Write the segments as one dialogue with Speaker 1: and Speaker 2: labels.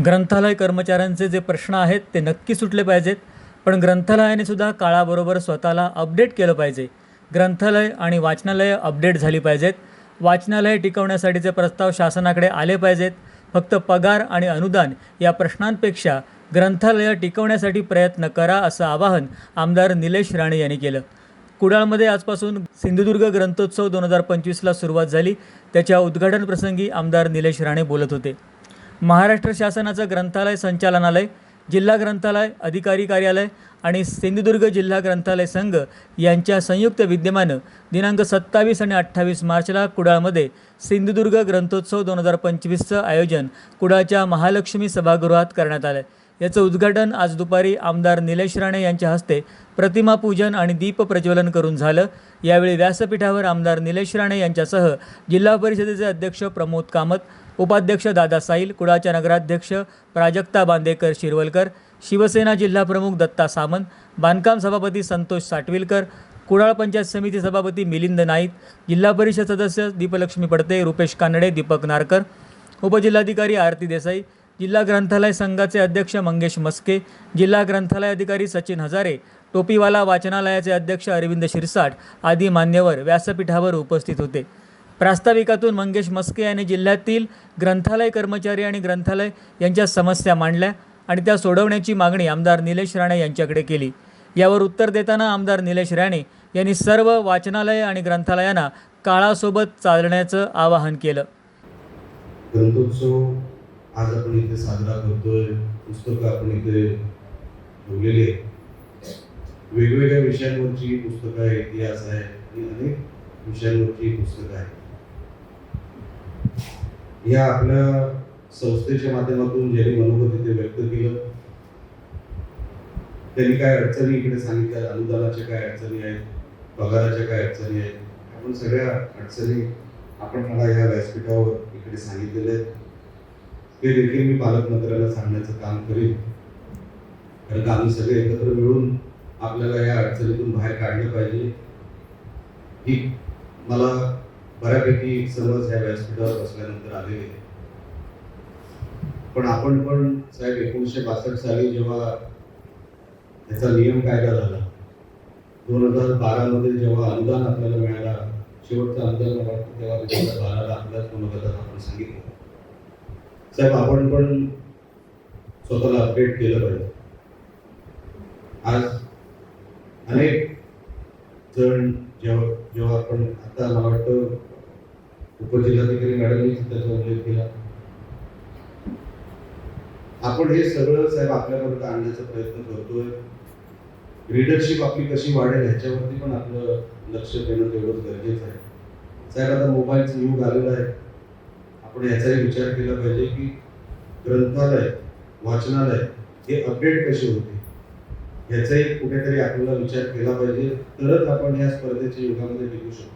Speaker 1: ग्रंथालय कर्मचाऱ्यांचे जे प्रश्न आहेत ते नक्की सुटले पाहिजेत, पण ग्रंथालयाने सुद्धा काळाबरोबर स्वतःला अपडेट केलं पाहिजे. ग्रंथालय आणि वाचनालयं अपडेट झाली पाहिजेत. वाचनालय टिकवण्यासाठीचे प्रस्ताव शासनाकडे आले पाहिजेत. फक्त पगार आणि अनुदान या प्रश्नांपेक्षा ग्रंथालयं टिकवण्यासाठी प्रयत्न करा, असं आवाहन आमदार निलेश राणे यांनी केलं. कुडाळमध्ये आजपासून सिंधुदुर्ग ग्रंथोत्सव 2025ला सुरुवात झाली. त्याच्या उद्घाटनप्रसंगी आमदार निलेश राणे बोलत होते. महाराष्ट्र शासनाचं ग्रंथालय संचालनालय, जिल्हा ग्रंथालय अधिकारी कार्यालय आणि सिंधुदुर्ग जिल्हा ग्रंथालय संघ यांच्या संयुक्त विद्यमानं दिनांक 27 आणि 28 मार्चला कुडाळमध्ये सिंधुदुर्ग ग्रंथोत्सव 2025चं आयोजन कुडाळच्या महालक्ष्मी सभागृहात करण्यात आलं. याचं उद्घाटन आज दुपारी आमदार निलेश राणे यांच्या हस्ते प्रतिमा पूजन आणि दीप प्रज्वलन करून झालं. यावेळी व्यासपीठावर आमदार निलेश राणे यांच्यासह जिल्हा परिषदेचे अध्यक्ष प्रमोद कामत, उपाध्यक्ष दादा साईल, कुडाळच्या नगराध्यक्ष प्राजक्ता बांदेकर शिरवलकर, शिवसेना जिल्हाप्रमुख दत्ता सामंत, बांधकाम सभापती संतोष साटविलकर, कुडाळ पंचायत समिती सभापती मिलिंद नाईक, जिल्हा परिषद सदस्य दीपलक्ष्मी पडते, रुपेश कानडे, दीपक नारकर, उपजिल्हाधिकारी आरती देसाई, जिल्हा ग्रंथालय संघाचे अध्यक्ष मंगेश मस्के, जिल्हा ग्रंथालय अधिकारी सचिन हजारे, टोपीवाला वाचनालयाचे अध्यक्ष अरविंद शिरसाट आदी मान्यवर व्यासपीठावर उपस्थित होते. प्रास्ताविकातून मंगेश मस्के यांनी जिल्ह्यातील ग्रंथालय कर्मचारी आणि ग्रंथालय यांच्या समस्या मांडल्या आणि त्या सोडवण्याची मागणी आमदार निलेश राणे यांच्याकडे केली. यावर उत्तर देताना आमदार निलेश राणे यांनी सर्व वाचनालय आणि ग्रंथालयांना काळासोबत चालण्याचं आवाहन केलं.
Speaker 2: ग्रंथोत्सव आज आपण इथे साजरा करतोय. पुस्तकं आपण इथे ठेवलेली आहेत. वेगवेगळ्या विषयांवरची पुस्तकं आहे, इतिहास आहे आणि अनेक विषयांवरची पुस्तकं आहेत. या आपल्या संस्थेच्या माध्यमातून ज्यांनी मनोगत इथे व्यक्त केलं, त्यांनी काय अडचणी इकडे सांगितल्या, अनुदानाच्या काय अडचणी आहेत, पगाराच्या काय अडचणी आहेत, आपण सगळ्या अडचणी आपण मला या व्यासपीठावर इकडे सांगितलेले आहेत. ते देखील मी पालकमंत्र्यांना सांगण्याचं काम करेन, कारण का आम्ही सगळे एकत्र मिळून आपल्याला या अडचणीतून बाहेर काढलं पाहिजे. ही मला बऱ्यापैकी समज या व्यासपीठावर बसल्यानंतर आलेली आहे. पण आपण पण साहेब 1962 साली जेव्हा याचा नियम कायदा झाला, 2012 मध्ये जेव्हा अनुदान आपल्याला मिळाला, शेवटचं अनुदान मला वाटतं तेव्हा 2012ला आपल्याच मनोगतात आपण सांगितलं साहेब आपण पण स्वतःला अपडेट केलं पाहिजे. आज अनेक जण जेव्हा आपण आता मला वाटतं उपजिल्हाधिकारी मॅडमनी त्याचा उल्लेख केला, आपण हे सगळं साहेब आपल्यापर्यंत आणण्याचा प्रयत्न करतोय. रीडरशिप आपली कशी वाढेल ह्याच्यावरती पण आपलं लक्ष देणं तेवढंच गरजेचं आहे. साहेब आता मोबाईलचं युग आलेलं आहे. आपण याचाही विचार केला पाहिजे की ग्रंथालय, वाचनालय हे अपडेट कसे होते याचाही कुठेतरी आपल्याला विचार केला पाहिजे. तरच आपण या स्पर्धेच्या युगामध्ये टिकू शकतो.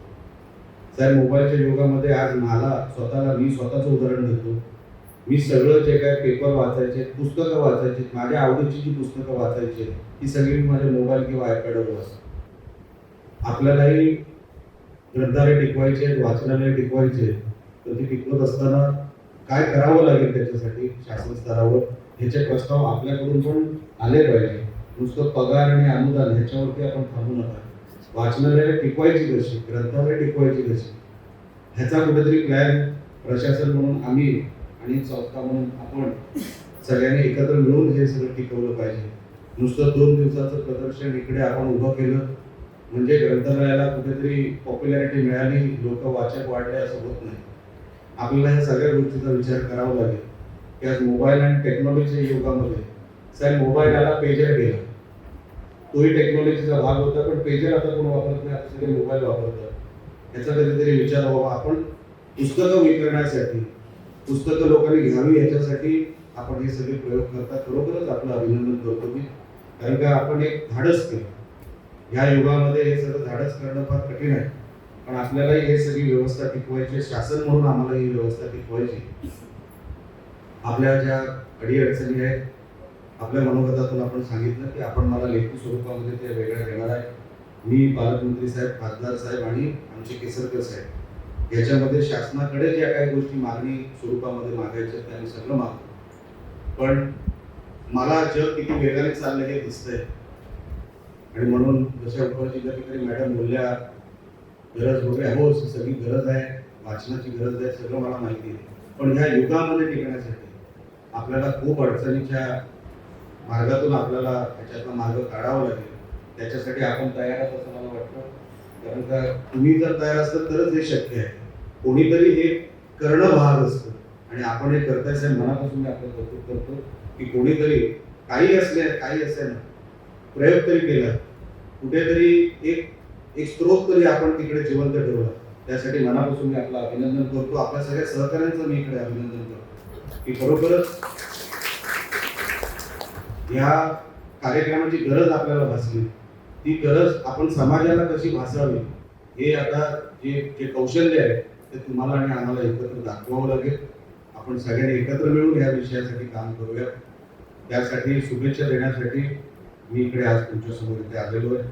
Speaker 2: साहेब मोबाईलच्या युगामध्ये आज मी स्वतःचं उदाहरण देतो. मी सगळं जे काय पेपर वाचायचे, पुस्तकं वाचायची, माझ्या आवडीची जी पुस्तकं वाचायची ती सगळी मी माझ्या मोबाईल किंवा आयपॅडवर वाचतो. आपल्यालाही ग्रंथालय टिकवायचे, वाचनालय टिकवायचे, तर ती टिकवत असताना काय करावं लागेल त्याच्यासाठी शासन स्तरावर ह्याचे प्रस्ताव आपल्याकडून पण आले पाहिजे. नुसतं पगार आणि अनुदान ह्याच्यावरती आपण थांबू नका. वाचनालय टिकवायची कशी, ग्रंथालय टिकवायची कशी, ह्याचा कुठेतरी प्लॅन प्रशासन म्हणून आम्ही आणि संस्था म्हणून आपण सगळ्यांनी एकत्र मिळून हे सगळं टिकवलं पाहिजे. नुसतं 2 दिवसाचं प्रदर्शन इकडे आपण उभं केलं म्हणजे ग्रंथालयाला कुठेतरी पॉप्युलॅरिटी मिळाली, लोक वाचक वाढले असं होत नाही. आपल्याला ह्या सगळ्या गोष्टीचा विचार करावा लागेल की आज मोबाईल आणि टेक्नॉलॉजीच्या युगामध्ये साहेब मोबाईल आला, पेजर गेला, तोही टेक्नॉलॉजीचा भाग होता, पण पेजर आता कोण वापरत नाही, आता सगळे मोबाईल वापरतात. याचा कधीतरी विचार व्हावा. आपण पुस्तकं विकण्यासाठी, पुस्तकं लोकांनी घ्यावी याच्यासाठी आपण हे सगळे प्रयोग करता. खरोखरच आपलं अभिनंदन करतो मी, कारण का आपण एक धाडस केलं. या युगामध्ये हे सगळं धाडस करणं फार कठीण आहे, पण आपल्यालाही हे सगळी व्यवस्था टिकवायची, शासन म्हणून आम्हाला ही व्यवस्था टिकवायची. आपल्या ज्या अडीअडचणी आहेत आपल्या मनोगतातून आपण सांगितलं की आपण मला लेखी स्वरूपामध्ये ते वेगळ्या देणार आहे. मी पालकमंत्री साहेब, खासदार साहेब आणि आमचे केसरकर साहेब याच्यामध्ये शासनाकडे ज्या काही गोष्टी मागणी स्वरूपामध्ये मागायच्या त्यांनी सगळं मागतो. पण मला जग किती वेगाने चाललं हे दिसतंय. आणि म्हणून जशा उपजिल्हाधिकारी मॅडम बोलल्या गरज वगैरे, हो सगळी गरज आहे, वाचनाची गरज आहे, सगळं मला माहिती आहे. पण ह्या युगामध्ये टिकण्यासाठी आपल्याला खूप अडचणीच्या मार्गातून आपल्याला त्याच्यातला मार्ग काढावा लागेल. त्याच्यासाठी आपण तयार आहात असं मला वाटतं. कारण का तुम्ही जर तयार असतात तरच हे शक्य आहे. कोणीतरी हे करणं भाग असतं आणि आपण हे करताय साहेब, मनापासून मी आपलं कौतुक करतो की कोणीतरी काही असेल प्रयोग तरी केला, कुठेतरी एक स्त्रोत तरी आपण तिकडे जिवंत ठेवला. त्यासाठी मनापासून मी आपलं अभिनंदन करतो. आपल्या सगळ्या सहकाऱ्यांचं मी इकडे अभिनंदन करतो की खरोखरच या कार्यक्रमाची गरज आपल्याला भासली. ती गरज आपण समाजाला कशी भासावी हे आता जे कौशल्य आहे ते तुम्हाला आणि आम्हाला एकत्र दाखवावं लागेल. आपण सगळ्यांनी एकत्र मिळून या विषयासाठी काम करूया. त्यासाठी शुभेच्छा देण्यासाठी मी इकडे आज तुमच्यासमोर इथे आलेलो आहे.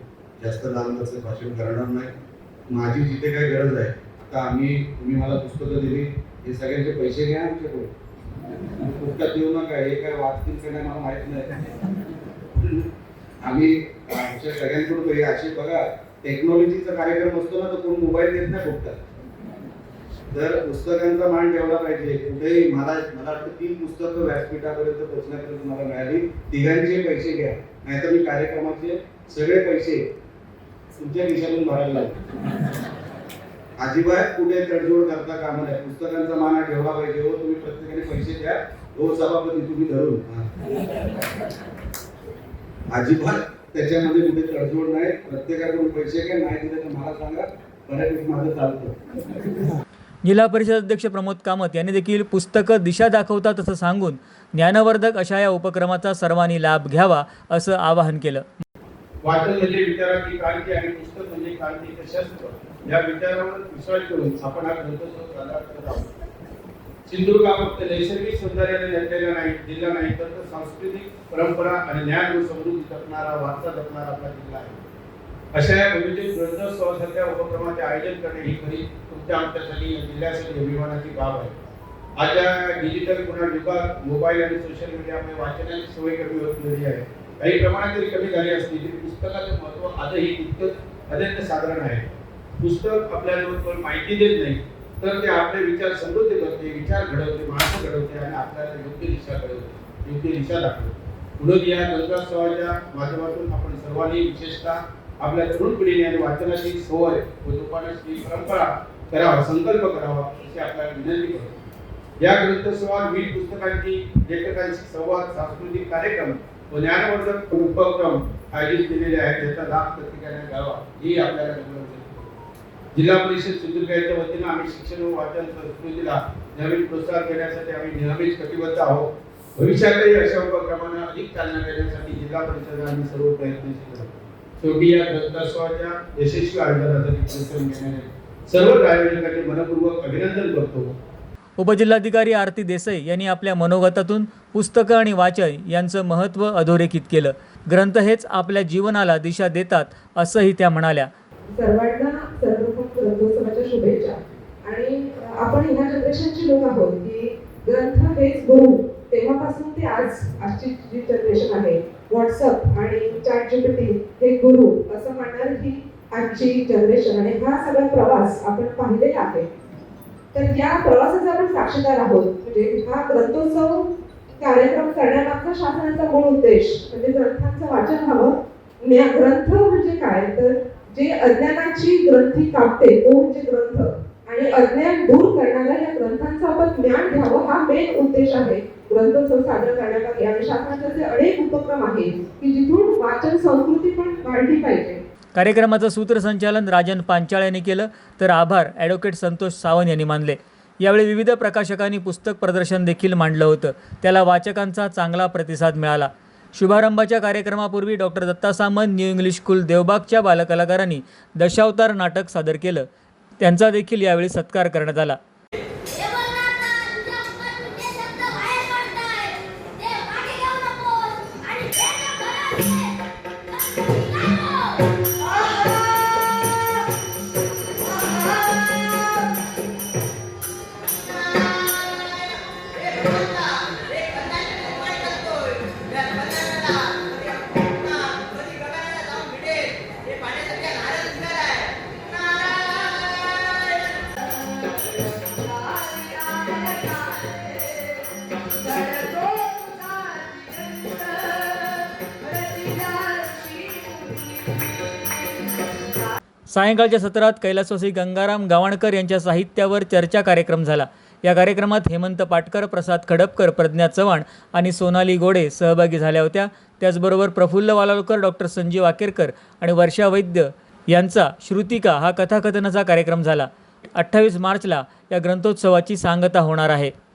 Speaker 2: जास्त लांबचं भाषण करणार नाही. माझी जिथे काही गरज आहे, आता तुम्ही मला पुस्तकं दिली, हे सगळ्यांचे पैसे घ्या आमच्याकडून, पुस्तकात देऊ नका. हे काय वाचतील का नाही मला माहित नाही. आम्ही आमच्या सगळ्यांकडून हे असे बघा, टेक्नॉलॉजीचा कार्यक्रम असतो ना, तर कोण मोबाईल देत नाही फुकटात. तर पुस्तकांचा मान ठेवला पाहिजे. कुठेही मला वाटतं 3 पुस्तकं व्यासपीठापर्यंत पोहोचण्यापर्यंत मला मिळाली. तिघांचे पैसे घ्या, नाहीतर मी कार्यक्रमाचे सगळे पैसे तुमच्या खिशातून भरायला लागतो. अजिबात कुठे तडजोड करता कामा नये. पुस्तकांचा मान ठेवला पाहिजे. हो तुम्ही प्रत्येकाने पैसे द्या, हो सभापती तुम्ही धरून, अजिबात त्याच्यामध्ये कुठे तडजोड नाही. प्रत्येकाकडून पैसे घ्या, नाही दिले तर मला सांगा, बऱ्यापैकी माझं चालतं.
Speaker 1: जिल्हा परिषद अध्यक्ष प्रमोद कामत यांनी देखील पुस्तकं दिशा दाखवतात असं सांगून ज्ञानवर्धक अशा या उपक्रमाचा सर्वांनी लाभ घ्यावा असं आवाहन केलं.
Speaker 3: वाचन म्हणजे विचाराची क्रांती आणि पुस्तक म्हणजे क्रांतीचे शस्त्र या विचारावर विश्वास करून आपण हा ग्रंथोत्सव साजरा करत आहोत. सिंधुदुर्ग हा फक्त नैसर्गिक सौंदर्याने नटलेला नाही जिल्हा नाही, तर सांस्कृतिक परंपरा आणि ज्ञान व समृद्धी जपणारा, वारसा जपणारा आपला जिल्हा आहे. अशा या विविध ग्रंथोत्सवासारख्या उपक्रमाचे आयोजन करणे ही खरी तुमच्या आमच्यासाठी या जिल्ह्यासाठी अभिमानाची बाब आहे. आजच्या डिजिटल युगात मोबाईल आणि सोशल मीडियामुळे वाचनाची सवय कमी होत गेली आहे. काही प्रमाणात तरी कमी झाली असली तरी पुस्तकाचं महत्त्व आजही तितकंच अत्यंत साधारण आहे. पुस्तक आपल्याला माहिती देत नाही, तर ते आपले विचार समृद्ध करते, विचार घडवते, माणसं घडवते आणि आपल्याला योग्य दिशा घडवते, योग्य दिशा दाखवते. म्हणून या ग्रंथोत्सवाच्या माध्यमातून आपण सर्वांनी विशेषतः आपल्या तरुण पिढीने आणि वाचनाची सवय व जोपासण्याची परंपरा करावा, संकल्प करावा अशी आपल्याला विनंती करतो. या ग्रंथोत्सवात विविध पुस्तकांची, लेखकांशी संवाद, सांस्कृतिक कार्यक्रम व ज्ञानवर्धक उपक्रम आयोजित केलेले आहेत. त्याचा लाभ प्रत्येकाने घ्यावा ही आपल्याला विनंती. जिल्हा परिषद सिंधुदुर्ग यांच्या वतीने आम्ही शिक्षण व वाचन संस्कृतीला नवीन प्रोत्साहन देण्यासाठी आम्ही नेहमीच कटिबद्ध आहोत. भविष्यातही अशा उपक्रमांना अधिक चालना देण्यासाठी जिल्हा परिषद आम्ही सर्व प्रयत्नशील आहोत. शेवटी या ग्रंथोत्सवाच्या यशस्वी आयोजनासाठी परिश्रम घेणारे सर्व आयोजकांचे मनपूर्वक अभिनंदन करतो.
Speaker 1: उपजिल्हाधिकारी आरती देसाई यांनी आपल्या मनोगतातून पुस्तकं आणि वाचन यांचं महत्त्व अधोरेखित केलं. ग्रंथ हेच आपल्या जीवनाला दिशा देतात असंही त्या म्हणाल्या.
Speaker 4: सर्वांना सर्वप्रथम ग्रंथोत्सवाच्या शुभेच्छा. आणि आपण ह्या जनरेशनची लोक आहोत की ग्रंथ हेच गुरु. तेव्हापासून ते आजची जी जनरेशन आहे, व्हॉट्सअप आणि ChatGPT हे गुरु असं म्हणणार ही आजची जनरेशन. आणि हा सगळा प्रवास आपण पाहिलेला आहे. तर या प्रवासाचा आपण साक्षीदार आहोत. म्हणजे हा ग्रंथोत्सव कार्यक्रम करण्यामागचा शासनाचा मूळ उद्देश म्हणजे ग्रंथांचं वाचन व्हावं. ग्रंथ म्हणजे काय, तर जे अज्ञानाची ग्रंथी कापते तो म्हणजे ग्रंथ, आणि अज्ञान दूर करणाऱ्या या ग्रंथांचं आपण ज्ञान घ्यावं हा मेन उद्देश आहे ग्रंथोत्सव साजरा करण्याचा. आणि शासनाचे अनेक उपक्रम आहेत की जिथून वाचन संस्कृती पण वाढली पाहिजे.
Speaker 1: कार्यक्रमाचं सूत्रसंचालन राजन पांचाळ यांनी केलं, तर आभार ॲडव्होकेट संतोष सावंत यांनी मानले. यावेळी विविध प्रकाशकांनी पुस्तक प्रदर्शन देखील मांडलं होतं. त्याला वाचकांचा चांगला प्रतिसाद मिळाला. शुभारंभाच्या कार्यक्रमापूर्वी doctor Datta Samant new English school देवबागच्या बालकलाकारांनी दशावतार नाटक सादर केलं. त्यांचा देखील यावेळी सत्कार करण्यात आला. सायंकाळच्या सत्रात कैलासवासी गंगाराम गावणकर यांच्या साहित्यावर चर्चा कार्यक्रम झाला. या कार्यक्रमात हेमंत पाटकर, प्रसाद खडपकर, प्रज्ञा चव्हाण आणि सोनाली गोडे सहभागी झाल्या होत्या. त्याचबरोबर प्रफुल्ल वालावलकर, डॉक्टर संजीव आकेरकर आणि वर्षा वैद्य यांचा श्रुतिका हा कथाकथनाचा कार्यक्रम झाला. 28 मार्चला या ग्रंथोत्सवाची सांगता होणार आहे.